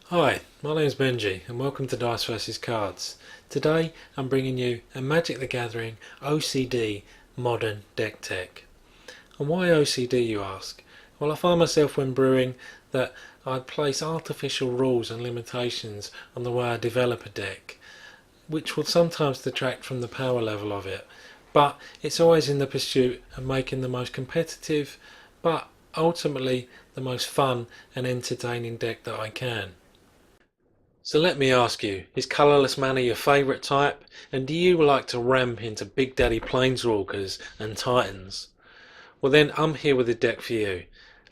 Hi, my name's Benji and welcome to Dice vs Cards. Today I'm bringing you a Magic the Gathering OCD Modern Deck Tech. And why OCD, you ask? Well, I find myself when brewing that I place artificial rules and limitations on the way I develop a deck, which will sometimes detract from the power level of it, but it's always in the pursuit of making the most competitive but ultimately the most fun and entertaining deck that I can. So let me ask you, is colourless mana your favourite type? And do you like to ramp into Big Daddy Planeswalkers and Titans? Well then, I'm here with a deck for you.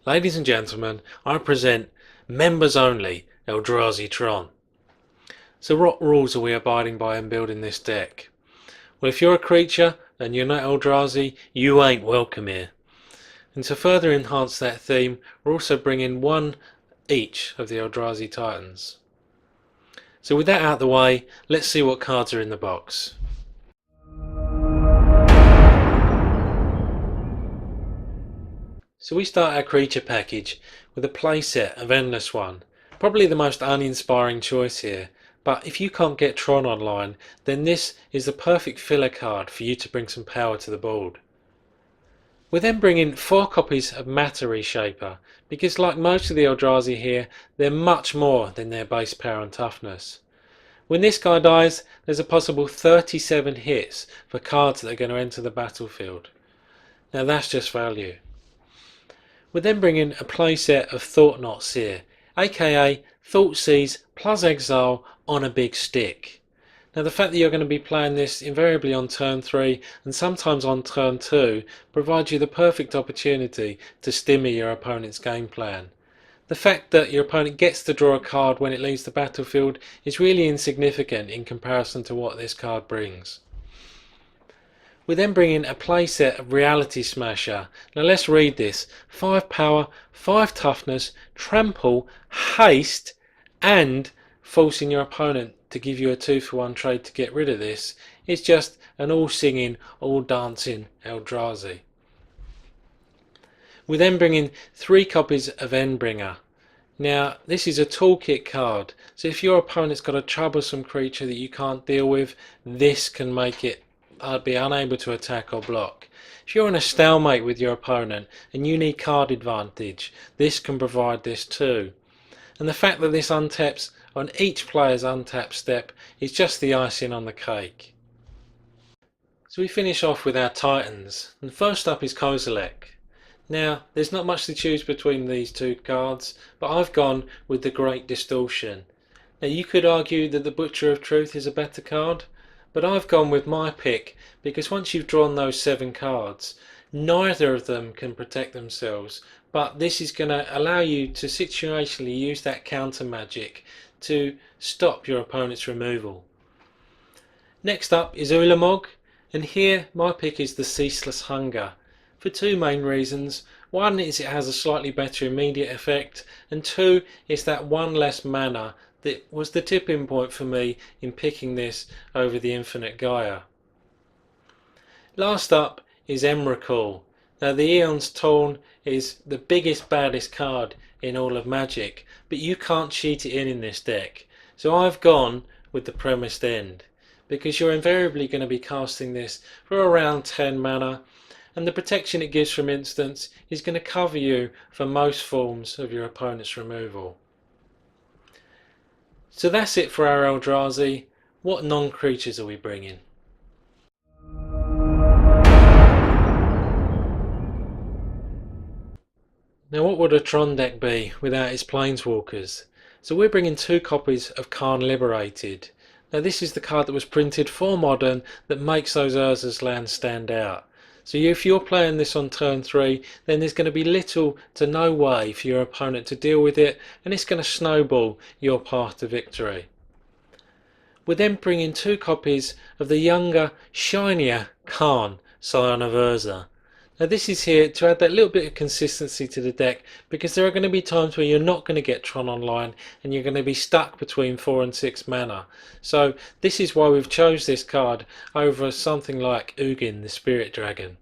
Ladies and gentlemen, I present Members Only Eldrazi Tron. So what rules are we abiding by in building this deck? Well, if you're a creature and you're not Eldrazi, you ain't welcome here. And to further enhance that theme, we're also bringing one each of the Eldrazi Titans. So with that out of the way, let's see what cards are in the box. So we start our creature package with a playset of Endless One. Probably the most uninspiring choice here, but if you can't get Tron online, then this is the perfect filler card for you to bring some power to the board. We then bring in 4 copies of Matter Reshaper, because like most of the Eldrazi here, they're much more than their base power and toughness. When this guy dies, there's a possible 37 hits for cards that are going to enter the battlefield. Now that's just value. We then bring in a playset of Thought-Knot Seer, aka Thoughtseize plus Exile on a big stick. Now the fact that you're going to be playing this invariably on turn 3 and sometimes on turn 2 provides you the perfect opportunity to stymie your opponent's game plan. The fact that your opponent gets to draw a card when it leaves the battlefield is really insignificant in comparison to what this card brings. We then bring in a playset of Reality Smasher. Now let's read this. 5 power, 5 toughness, trample, haste, and forcing your opponent to give you a 2-for-1 trade to get rid of this is just an all-singing, all-dancing Eldrazi. We then bring in 3 copies of Endbringer. Now this is a toolkit card, so if your opponent's got a troublesome creature that you can't deal with, this can make it be unable to attack or block. If you're in a stalemate with your opponent and you need card advantage, this can provide this too. And the fact that this untaps on each player's untap step is just the icing on the cake. So we finish off with our Titans, and first up is Kozilek. Now there's not much to choose between these 2 cards, but I've gone with the Great Distortion. Now you could argue that the Butcher of Truth is a better card, but I've gone with my pick because once you've drawn those 7 cards, neither of them can protect themselves, but this is going to allow you to situationally use that counter magic to stop your opponent's removal. Next up is Ulamog, and here my pick is the Ceaseless Hunger, for 2 main reasons. One is it has a slightly better immediate effect, and 2 is that 1 less mana that was the tipping point for me in picking this over the Infinite Gaia. Last up is Emrakul. Now the Aeon's Torn is the biggest, baddest card in all of Magic, but you can't cheat it in this deck. So I've gone with the Premised End, because you're invariably going to be casting this for around 10 mana, and the protection it gives from instants is going to cover you for most forms of your opponent's removal. So that's it for our Eldrazi. What non-creatures are we bringing? Now what would a Tron deck be without its Planeswalkers? So we're bringing 2 copies of Karn Liberated. Now this is the card that was printed for Modern that makes those Urza's lands stand out. So if you're playing this on turn 3, then there's going to be little to no way for your opponent to deal with it, and it's going to snowball your path to victory. We're then bringing 2 copies of the younger, shinier Karn, Scion of Urza. Now this is here to add that little bit of consistency to the deck, because there are going to be times where you're not going to get Tron online and you're going to be stuck between 4 and 6 mana. So this is why we've chose this card over something like Ugin the Spirit Dragon.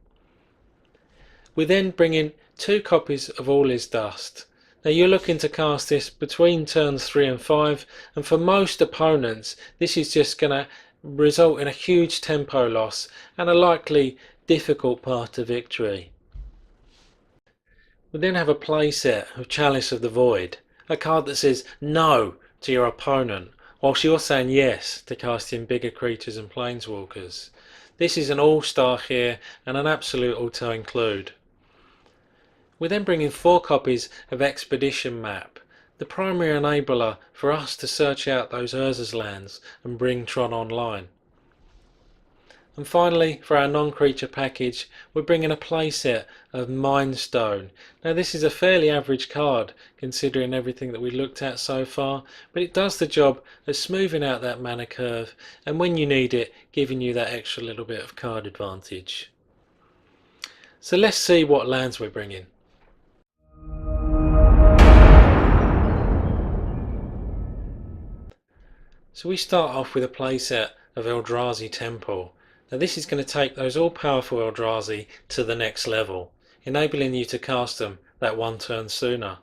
We then bring in 2 copies of All Is Dust. Now you're looking to cast this between turns 3 and 5, and for most opponents this is just going to result in a huge tempo loss and a likely difficult path to victory. We then have a playset of Chalice of the Void, a card that says no to your opponent, whilst you're saying yes to casting bigger creatures and planeswalkers. This is an all-star here and an absolute auto-include. We then bring in 4 copies of Expedition Map, the primary enabler for us to search out those Urza's lands and bring Tron online. And finally, for our non-creature package, we're bringing a playset of Mind Stone. Now this is a fairly average card considering everything that we looked at so far, but it does the job of smoothing out that mana curve and when you need it, giving you that extra little bit of card advantage. So let's see what lands we're bringing. So we start off with a playset of Eldrazi Temple. Now this is going to take those all-powerful Eldrazi to the next level, enabling you to cast them that one turn sooner.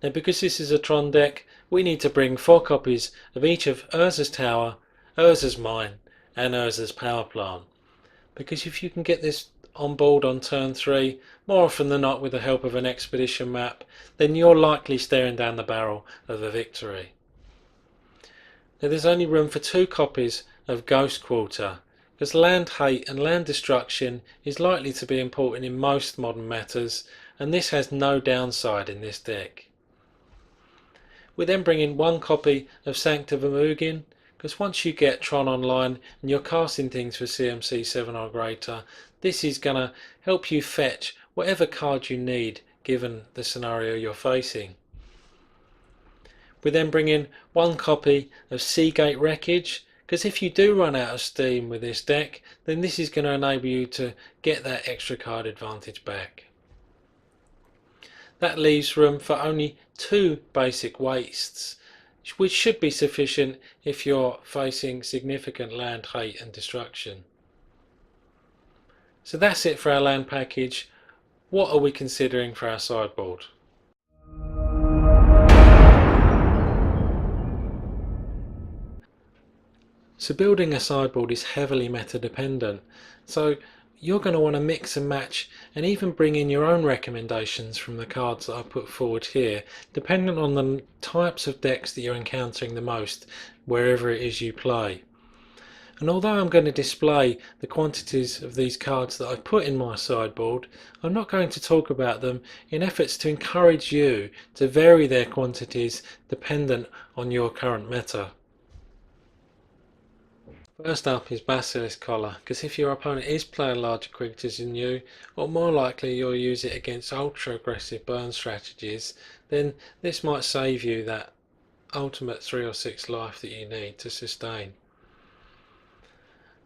Now because this is a Tron deck, we need to bring 4 copies of each of Urza's Tower, Urza's Mine and Urza's Power Plant. Because if you can get this on board on turn 3, more often than not with the help of an Expedition Map, then you're likely staring down the barrel of a victory. Now there's only room for 2 copies of Ghost Quarter, because land hate and land destruction is likely to be important in most modern metas, and this has no downside in this deck. We then bring in 1 copy of Sanctum of Ugin, because once you get Tron online and you're casting things for CMC 7 or greater, this is going to help you fetch whatever card you need given the scenario you're facing. We then bring in 1 copy of Seagate Wreckage, because if you do run out of steam with this deck, then this is going to enable you to get that extra card advantage back. That leaves room for only 2 basic wastes, which should be sufficient if you're facing significant land hate and destruction. So that's it for our land package. What are we considering for our sideboard? So building a sideboard is heavily meta dependent, so you're going to want to mix and match and even bring in your own recommendations from the cards that I put forward here, depending on the types of decks that you're encountering the most wherever it is you play. And although I'm going to display the quantities of these cards that I've put in my sideboard, I'm not going to talk about them in efforts to encourage you to vary their quantities dependent on your current meta. First up is Basilisk Collar, because if your opponent is playing larger creatures than you, or more likely you'll use it against ultra aggressive burn strategies, then this might save you that ultimate 3 or 6 life that you need to sustain.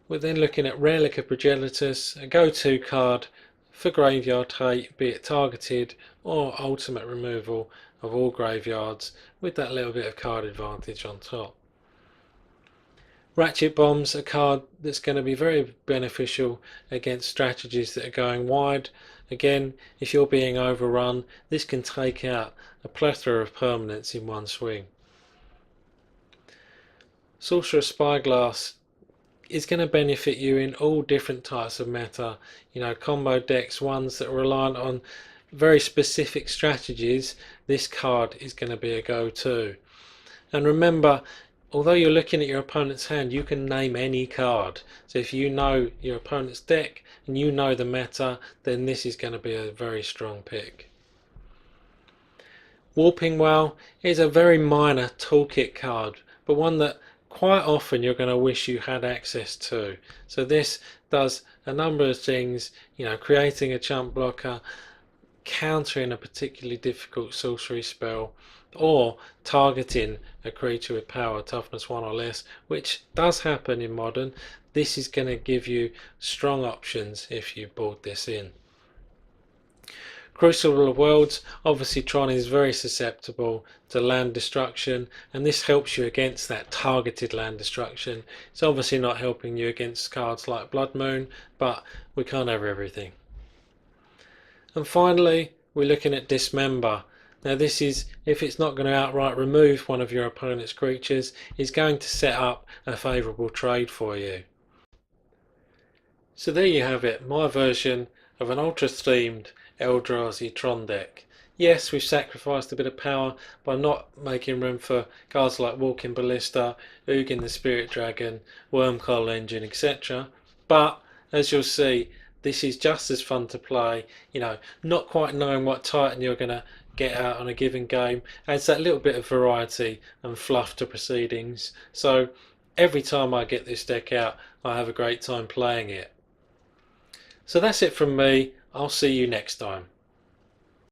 We're then looking at Relic of Progenitus, a go-to card for graveyard hate, be it targeted or ultimate removal of all graveyards, with that little bit of card advantage on top. Ratchet Bomb's a card that's going to be very beneficial against strategies that are going wide. Again, if you're being overrun, this can take out a plethora of permanents in one swing. Sorcerer's Spyglass is going to benefit you in all different types of meta, combo decks, ones that are reliant on very specific strategies. This card is going to be a go-to. And remember, although you're looking at your opponent's hand, you can name any card. So if you know your opponent's deck and you know the meta, then this is going to be a very strong pick. Warping Well is a very minor toolkit card, but one that quite often you're going to wish you had access to. So this does a number of things, creating a chump blocker, countering a particularly difficult sorcery spell, or targeting a creature with power toughness 1 or less, which does happen in modern. This is going to give you strong options if you board this in. Crucible of Worlds, obviously Tron is very susceptible to land destruction, and this helps you against that targeted land destruction. It's obviously not helping you against cards like Blood Moon, but we can't have everything. And finally, we're looking at Dismember. Now this is, if it's not going to outright remove one of your opponent's creatures, is going to set up a favourable trade for you. So there you have it, my version of an ultra themed Eldrazi Tron deck. Yes, we've sacrificed a bit of power by not making room for cards like Walking Ballista, Ugin the Spirit Dragon, Wormcoil Engine, etc. But as you'll see, this is just as fun to play. You know, not quite knowing what Titan you're going to get out on a given game adds that little bit of variety and fluff to proceedings. So every time I get this deck out, I have a great time playing it. So that's it from me. I'll see you next time.